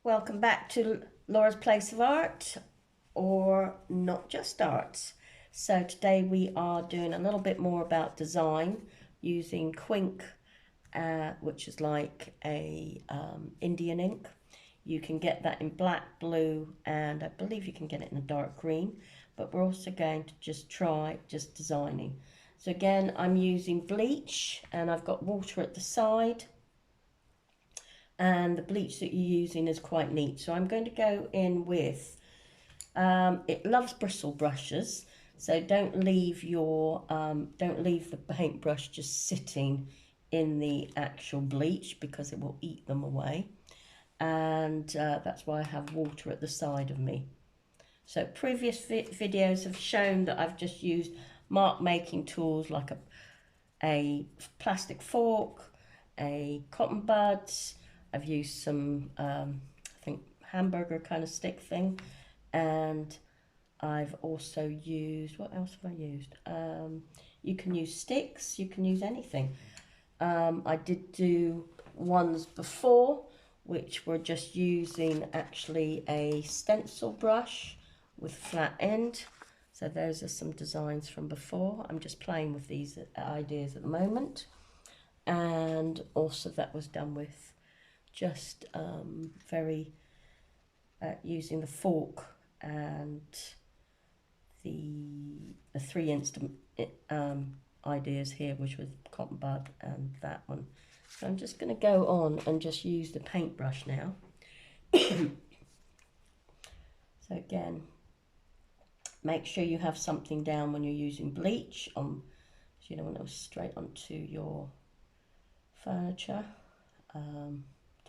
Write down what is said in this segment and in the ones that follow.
Welcome back to Laura's Place of Art, or Not Just Arts. So today we are doing a little bit more about design using Quink, which is like a Indian ink. You can get that in black, blue, and I believe you can get it in a dark green, but we're also going to just try just designing. So again, I'm using bleach and I've got water at the side. And the bleach that you're using is quite neat. So I'm going to go in with, it loves bristle brushes, so don't leave the paintbrush just sitting in the actual bleach because it will eat them away. And that's why I have water at the side of me. So previous videos have shown that I've just used mark making tools like a plastic fork, a cotton buds. I've used some, I think, hamburger kind of stick thing. And I've also used, what else have I used? You can use sticks, you can use anything. I did do ones before, which were just using actually a stencil brush with flat end. So those are some designs from before. I'm just playing with these ideas at the moment. And also that was done with just using the fork and the three instant ideas here, which was cotton bud and that one. So I'm just going to go on and just use the paintbrush now. So again, make sure you have something down when you're using bleach on, so you don't want to go straight onto your furniture,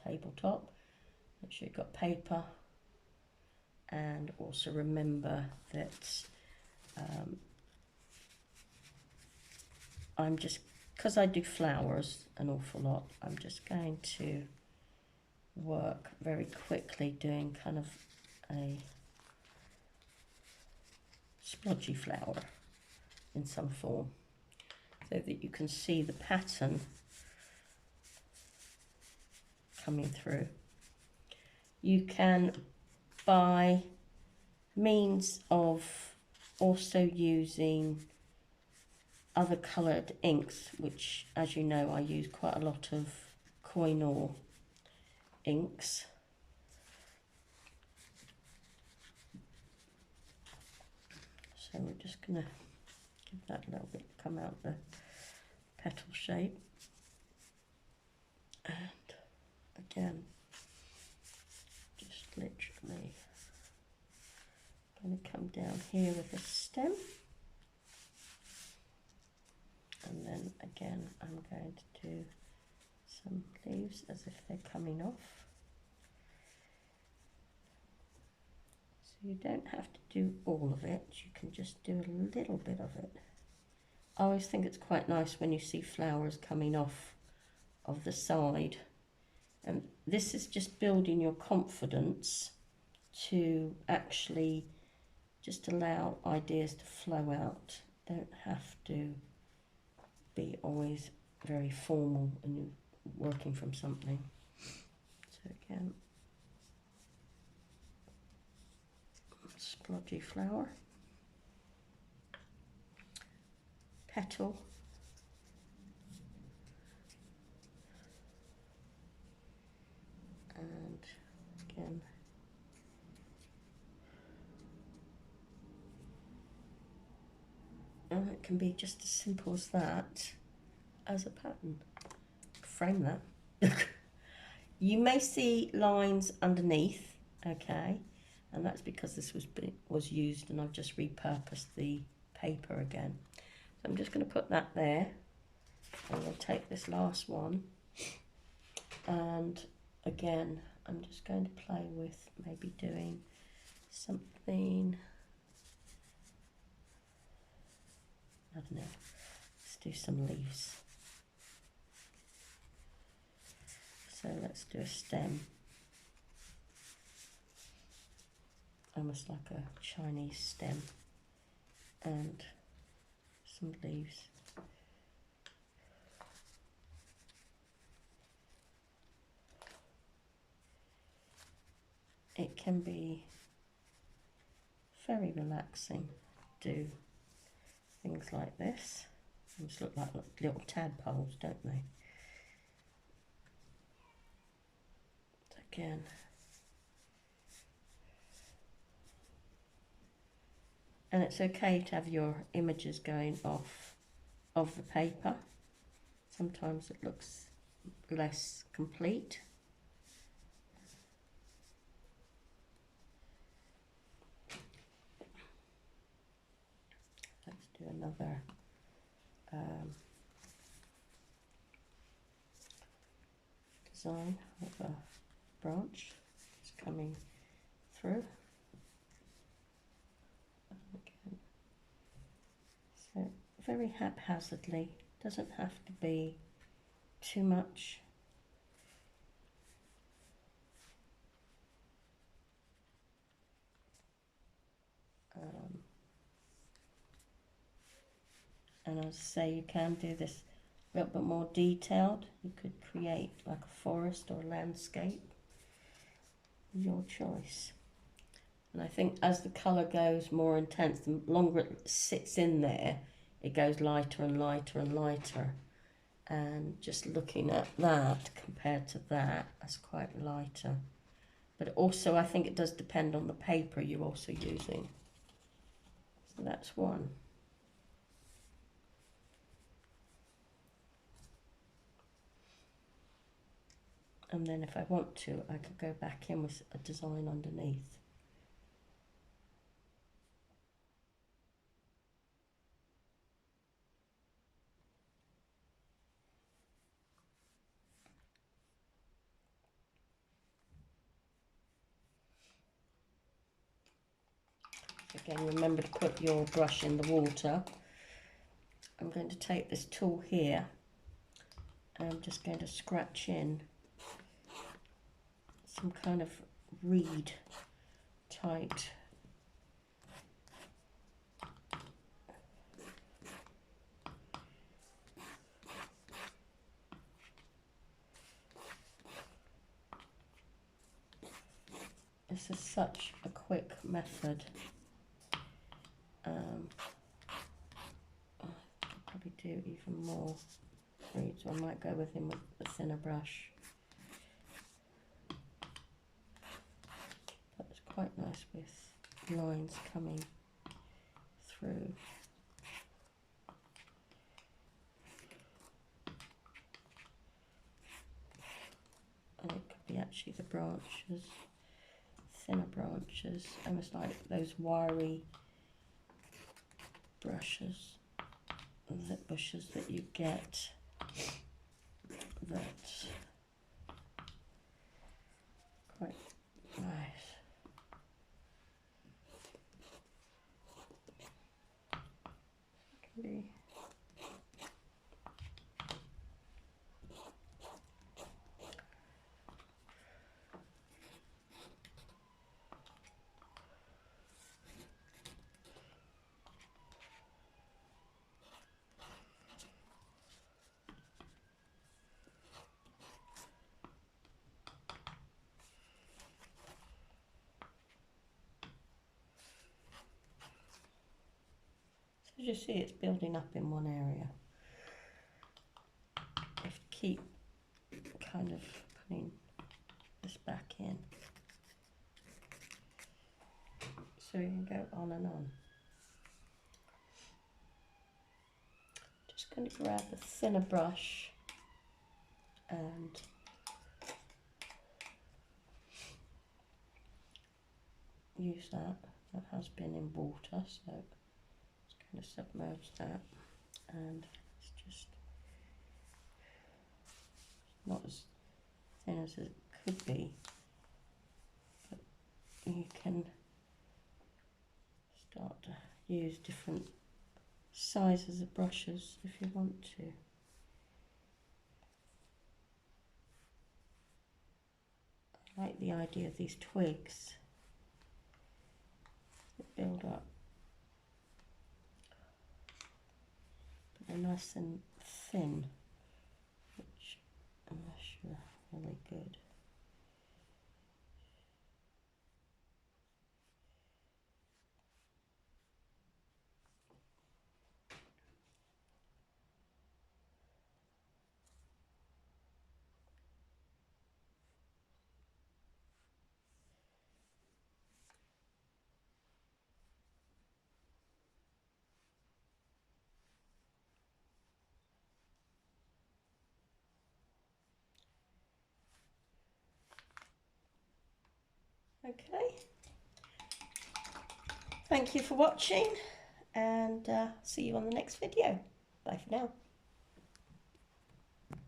tabletop. Make sure you've got paper, and also remember that I'm just, because I do flowers an awful lot, I'm just going to work very quickly doing kind of a splodgy flower in some form so that you can see the pattern coming through. You can, by means of also using other coloured inks, which, as you know, I use quite a lot of Koh-i-Noor inks. So we're just going to give that a little bit, come out the petal shape. And again, just literally going to come down here with a stem. And then again, I'm going to do some leaves as if they're coming off. So you don't have to do all of it, you can just do a little bit of it. I always think it's quite nice when you see flowers coming off of the side. And this is just building your confidence to actually just allow ideas to flow out. Don't have to be always very formal when you're working from something. So again, splodgy flower, petal, and again and it can be just as simple as that as a pattern. Frame that. You may see lines underneath, okay, and that's because this was used and I've just repurposed the paper again. So I'm just going to put that there. I'm going to take this last one, and again I'm just going to play with maybe doing something, I don't know, let's do some leaves. So let's do a stem, almost like a Chinese stem, and some leaves. it can be very relaxing to do things like this. They just look like little tadpoles, don't they? Again, and it's okay to have your images going off of the paper. Sometimes it looks less complete. Let's do another design of a branch that's coming through. Again. So very haphazardly, doesn't have to be too much. And as I say, you can do this a little bit more detailed. You could create like a forest or a landscape, your choice. And I think as the colour goes more intense, the longer it sits in there, it goes lighter and lighter and lighter. And just looking at that compared to that, that's quite lighter. But also I think it does depend on the paper you're also using. So that's one. And then if I want to, I could go back in with a design underneath. Again, remember to put your brush in the water. I'm going to take this tool here and I'm just going to scratch in some kind of reed tight this is such a quick method. I could probably do even more reeds, so I might go with him with a thinner brush. But it's quite nice with lines coming through. And it could be actually the branches, thinner branches, almost like those wiry brushes, the bushes that you get that quite nice. Can be as you see, it's building up in one area. You have to keep kind of putting this back in. So you can go on and on. Just going to grab a thinner brush and use that. That has been in water, so to submerge that, and it's just not as thin as it could be, but you can start to use different sizes of brushes if you want to. I like the idea of these twigs that build up. They're nice and thin, which I'm not sure really good. Okay. Thank you for watching, and see you on the next video. Bye for now.